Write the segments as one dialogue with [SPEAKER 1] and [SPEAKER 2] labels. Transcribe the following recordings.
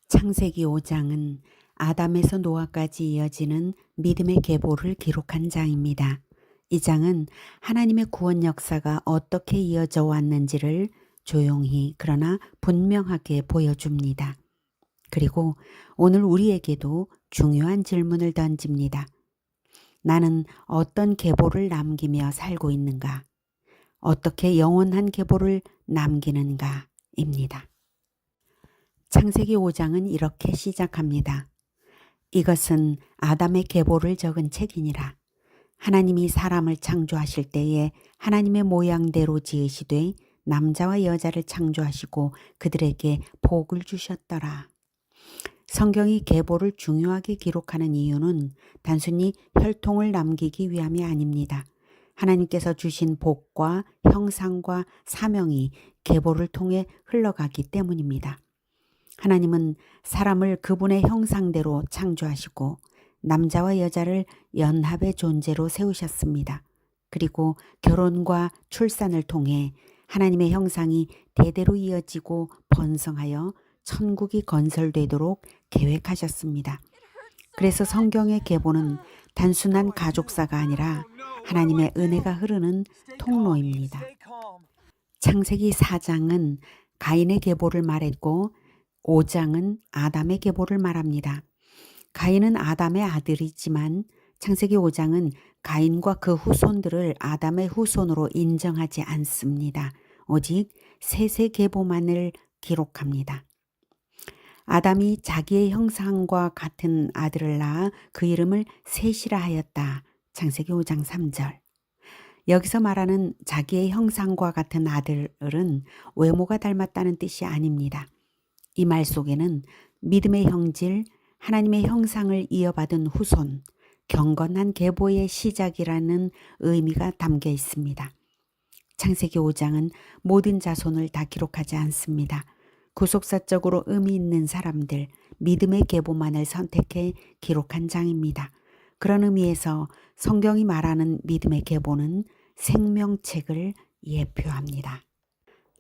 [SPEAKER 1] 창세기 5장은 아담에서 노아까지 이어지는 믿음의 계보를 기록한 장입니다. 이 장은 하나님의 구원 역사가 어떻게 이어져 왔는지를 조용히 그러나 분명하게 보여줍니다. 그리고 오늘 우리에게도 중요한 질문을 던집니다. 나는 어떤 계보를 남기며 살고 있는가? 어떻게 영원한 계보를 남기는가입니다. 창세기 5장은 이렇게 시작합니다. 이것은 아담의 계보를 적은 책이니라. 하나님이 사람을 창조하실 때에 하나님의 모양대로 지으시되 남자와 여자를 창조하시고 그들에게 복을 주셨더라. 성경이 계보를 중요하게 기록하는 이유는 단순히 혈통을 남기기 위함이 아닙니다. 하나님께서 주신 복과 형상과 사명이 계보를 통해 흘러가기 때문입니다. 하나님은 사람을 그분의 형상대로 창조하시고 남자와 여자를 연합의 존재로 세우셨습니다. 그리고 결혼과 출산을 통해 하나님의 형상이 대대로 이어지고 번성하여 천국이 건설되도록 계획하셨습니다. 그래서 성경의 계보는 단순한 가족사가 아니라 하나님의 은혜가 흐르는 통로입니다. 창세기 4장은 가인의 계보를 말했고 5장은 아담의 계보를 말합니다. 가인은 아담의 아들이지만 창세기 5장은 가인과 그 후손들을 아담의 후손으로 인정하지 않습니다. 오직 셋의 계보만을 기록합니다. 아담이 자기의 형상과 같은 아들을 낳아 그 이름을 셋이라 하였다. 창세기 5장 3절. 여기서 말하는 자기의 형상과 같은 아들은 외모가 닮았다는 뜻이 아닙니다. 이 말 속에는 믿음의 형질, 하나님의 형상을 이어받은 후손, 경건한 계보의 시작이라는 의미가 담겨 있습니다. 창세기 5장은 모든 자손을 다 기록하지 않습니다. 구속사적으로 의미 있는 사람들, 믿음의 계보만을 선택해 기록한 장입니다. 그런 의미에서 성경이 말하는 믿음의 계보는 생명책을 예표합니다.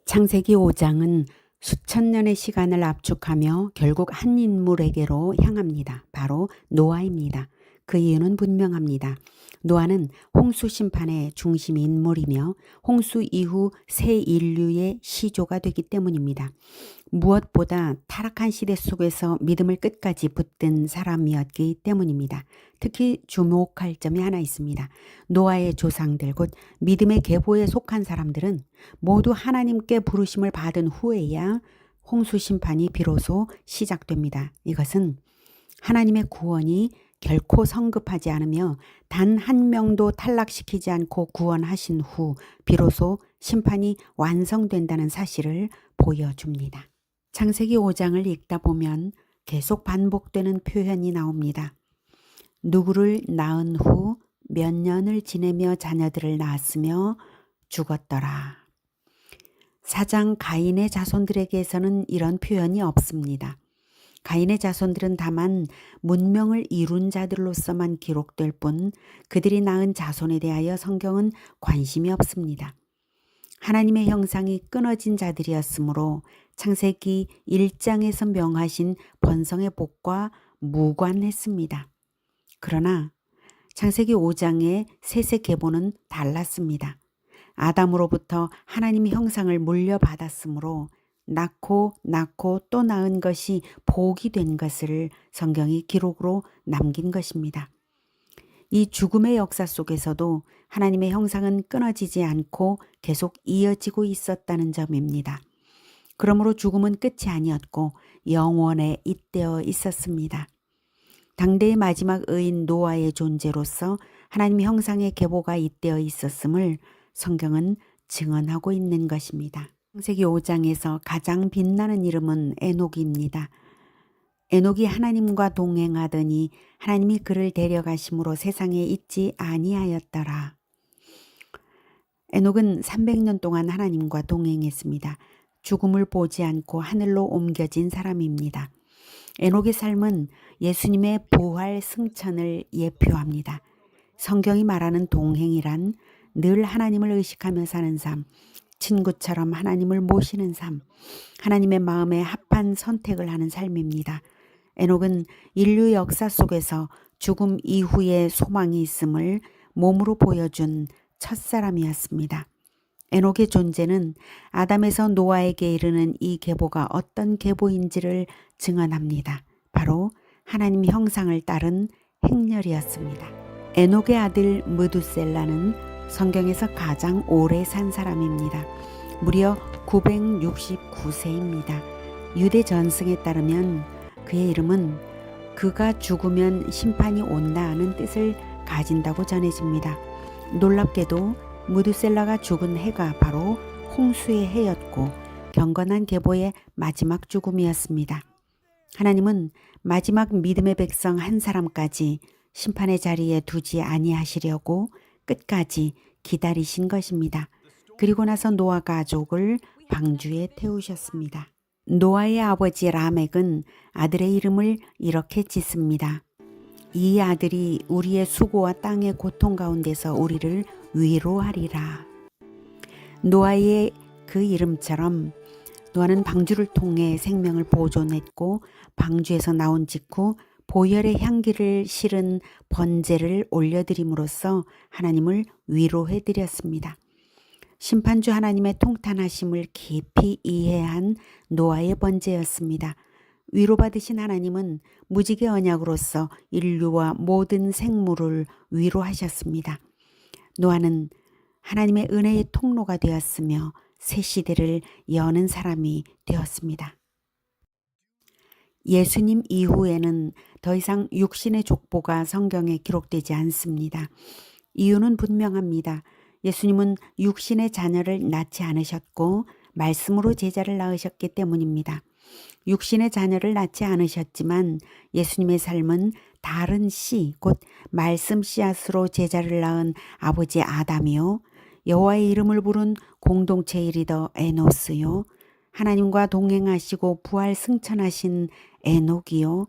[SPEAKER 1] 창세기 5장은 수천 년의 시간을 압축하며 결국 한 인물에게로 향합니다. 바로 노아입니다. 그 이유는 분명합니다. 노아는 홍수 심판의 중심 인물이며 홍수 이후 새 인류의 시조가 되기 때문입니다. 무엇보다 타락한 시대 속에서 믿음을 끝까지 붙든 사람이었기 때문입니다. 특히 주목할 점이 하나 있습니다. 노아의 조상들 곧 믿음의 계보에 속한 사람들은 모두 하나님께 부르심을 받은 후에야 홍수 심판이 비로소 시작됩니다. 이것은 하나님의 구원이 결코 성급하지 않으며 단 한 명도 탈락시키지 않고 구원하신 후 비로소 심판이 완성된다는 사실을 보여줍니다. 창세기 5장을 읽다 보면 계속 반복되는 표현이 나옵니다. 누구를 낳은 후 몇 년을 지내며 자녀들을 낳았으며 죽었더라. 4장 가인의 자손들에게서는 이런 표현이 없습니다. 가인의 자손들은 다만 문명을 이룬 자들로서만 기록될 뿐 그들이 낳은 자손에 대하여 성경은 관심이 없습니다. 하나님의 형상이 끊어진 자들이었으므로 창세기 1장에서 명하신 번성의 복과 무관했습니다. 그러나 창세기 5장의 셋의 계보는 달랐습니다. 아담으로부터 하나님의 형상을 물려받았으므로 낳고 또 낳은 것이 복이 된 것을 성경이 기록으로 남긴 것입니다. 이 죽음의 역사 속에서도 하나님의 형상은 끊어지지 않고 계속 이어지고 있었다는 점입니다. 그러므로 죽음은 끝이 아니었고 영원에 잇대어 있었습니다. 당대의 마지막 의인 노아의 존재로서 하나님의 형상의 계보가 잇대어 있었음을 성경은 증언하고 있는 것입니다. 창세기 5장에서 가장 빛나는 이름은 에녹입니다. 에녹이 하나님과 동행하더니 하나님이 그를 데려가심으로 세상에 있지 아니하였더라. 에녹은 300년 동안 하나님과 동행했습니다. 죽음을 보지 않고 하늘로 옮겨진 사람입니다. 에녹의 삶은 예수님의 부활 승천을 예표합니다. 성경이 말하는 동행이란 늘 하나님을 의식하며 사는 삶, 친구처럼 하나님을 모시는 삶, 하나님의 마음에 합한 선택을 하는 삶입니다. 에녹은 인류 역사 속에서 죽음 이후에 소망이 있음을 몸으로 보여준 첫사람이었습니다. 에녹의 존재는 아담에서 노아에게 이르는 이 계보가 어떤 계보인지를 증언합니다. 바로 하나님 형상을 따른 행렬이었습니다. 에녹의 아들 무두셀라는 성경에서 가장 오래 산 사람입니다. 무려 969세입니다. 유대 전승에 따르면 그의 이름은 그가 죽으면 심판이 온다는 뜻을 가진다고 전해집니다. 놀랍게도 무두셀라가 죽은 해가 바로 홍수의 해였고 경건한 계보의 마지막 죽음이었습니다. 하나님은 마지막 믿음의 백성 한 사람까지 심판의 자리에 두지 아니하시려고 끝까지 기다리신 것입니다. 그리고 나서 노아 가족을 방주에 태우셨습니다. 노아의 아버지 라멕은 아들의 이름을 이렇게 짓습니다. 이 아들이 우리의 수고와 땅의 고통 가운데서 우리를 위로하리라. 노아의 그 이름처럼 노아는 방주를 통해 생명을 보존했고 방주에서 나온 직후 보혈의 향기를 실은 번제를 올려드림으로써 하나님을 위로해드렸습니다. 심판주 하나님의 통탄하심을 깊이 이해한 노아의 번제였습니다. 위로받으신 하나님은 무지개 언약으로서 인류와 모든 생물을 위로하셨습니다. 노아는 하나님의 은혜의 통로가 되었으며 새 시대를 여는 사람이 되었습니다. 예수님 이후에는 더 이상 육신의 족보가 성경에 기록되지 않습니다. 이유는 분명합니다. 예수님은 육신의 자녀를 낳지 않으셨고 말씀으로 제자를 낳으셨기 때문입니다. 육신의 자녀를 낳지 않으셨지만 예수님의 삶은 다른 씨, 곧 말씀 씨앗으로 제자를 낳은 아버지 아담이요, 여호와의 이름을 부른 공동체의 리더 에노스요, 하나님과 동행하시고 부활 승천하신 에녹이요,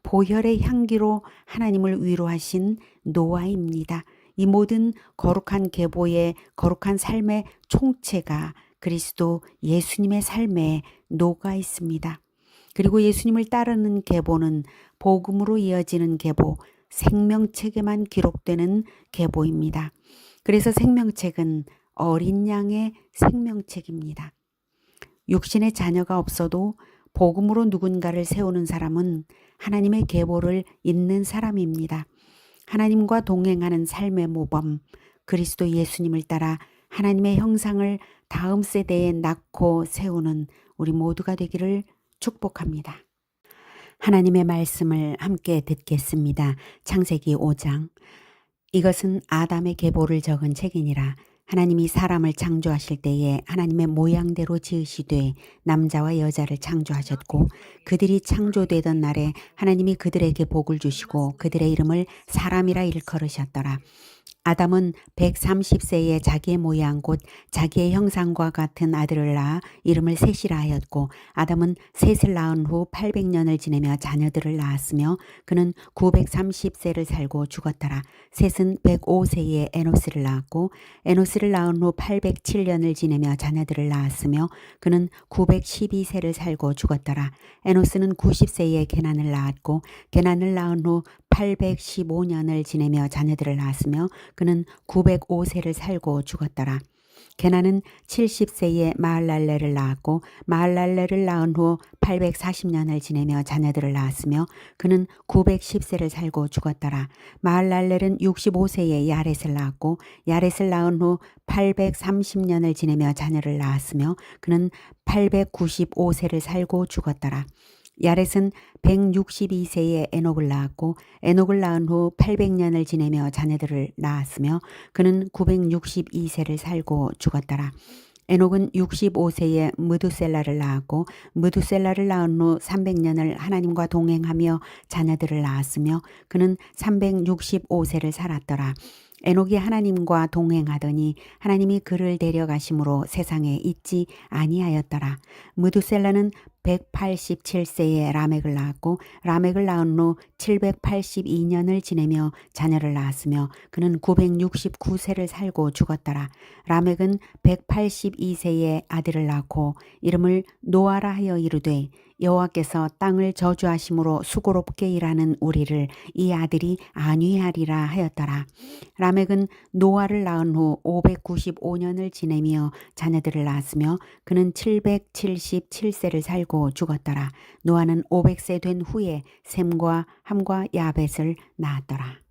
[SPEAKER 1] 보혈의 향기로 하나님을 위로하신 노아입니다. 이 모든 거룩한 계보의 거룩한 삶의 총체가 그리스도 예수님의 삶에 녹아 있습니다. 그리고 예수님을 따르는 계보는 복음으로 이어지는 계보, 생명책에만 기록되는 계보입니다. 그래서 생명책은 어린 양의 생명책입니다. 육신의 자녀가 없어도 복음으로 누군가를 세우는 사람은 하나님의 계보를 잇는 사람입니다. 하나님과 동행하는 삶의 모범, 그리스도 예수님을 따라 하나님의 형상을 다음 세대에 낳고 세우는 우리 모두가 되기를 축복합니다. 하나님의 말씀을 함께 듣겠습니다. 창세기 5장. 이것은 아담의 계보를 적은 책이니라. 하나님이 사람을 창조하실 때에 하나님의 모양대로 지으시되 남자와 여자를 창조하셨고 그들이 창조되던 날에 하나님이 그들에게 복을 주시고 그들의 이름을 사람이라 일컬으셨더라. 아담은 130세에 자기의 모양 곧 자기의 형상과 같은 아들을 낳아 이름을 셋이라 하였고 아담은 셋을 낳은 후 800년을 지내며 자녀들을 낳았으며 그는 930세를 살고 죽었더라. 셋은 105세에 에노스를 낳았고 에노스를 낳은 후 807년을 지내며 자녀들을 낳았으며 그는 912세를 살고 죽었더라. 에노스는 90세에 게난을 낳았고 게난을 낳은 후 815년을 지내며 자녀들을 낳았으며 그는 905세를 살고 죽었더라. 게나는 70세에 마할랄레를 낳았고 마할랄레를 낳은 후 840년을 지내며 자녀들을 낳았으며 그는 910세를 살고 죽었더라. 마할랄렐은 65세에 야렛을 낳았고 야렛을 낳은 후 830년을 지내며 자녀를 낳았으며 그는 895세를 살고 죽었더라. 야렛은 162세에 에녹을 낳았고 에녹을 낳은 후 800년을 지내며 자녀들을 낳았으며 그는 962세를 살고 죽었더라. 에녹은 65세에 무두셀라를 낳았고 무두셀라를 낳은 후 300년을 하나님과 동행하며 자녀들을 낳았으며 그는 365세를 살았더라. 에녹이 하나님과 동행하더니 하나님이 그를 데려가심으로 세상에 있지 아니하였더라. 무두셀라는 187세에 라멕을 낳았고 라멕을 낳은 후 782년을 지내며 자녀를 낳았으며 그는 969세를 살고 죽었더라. 라멕은 182세에 아들을 낳고 이름을 노아라 하여 이르되 여호와께서 땅을 저주하심으로 수고롭게 일하는 우리를 이 아들이 안위하리라 하였더라. 라멕은 노아를 낳은 후 595년을 지내며 자녀들을 낳았으며 그는 777세를 살고 죽었더라. 노아는 500세 된 후에 셈과 함과 야벳을 낳았더라.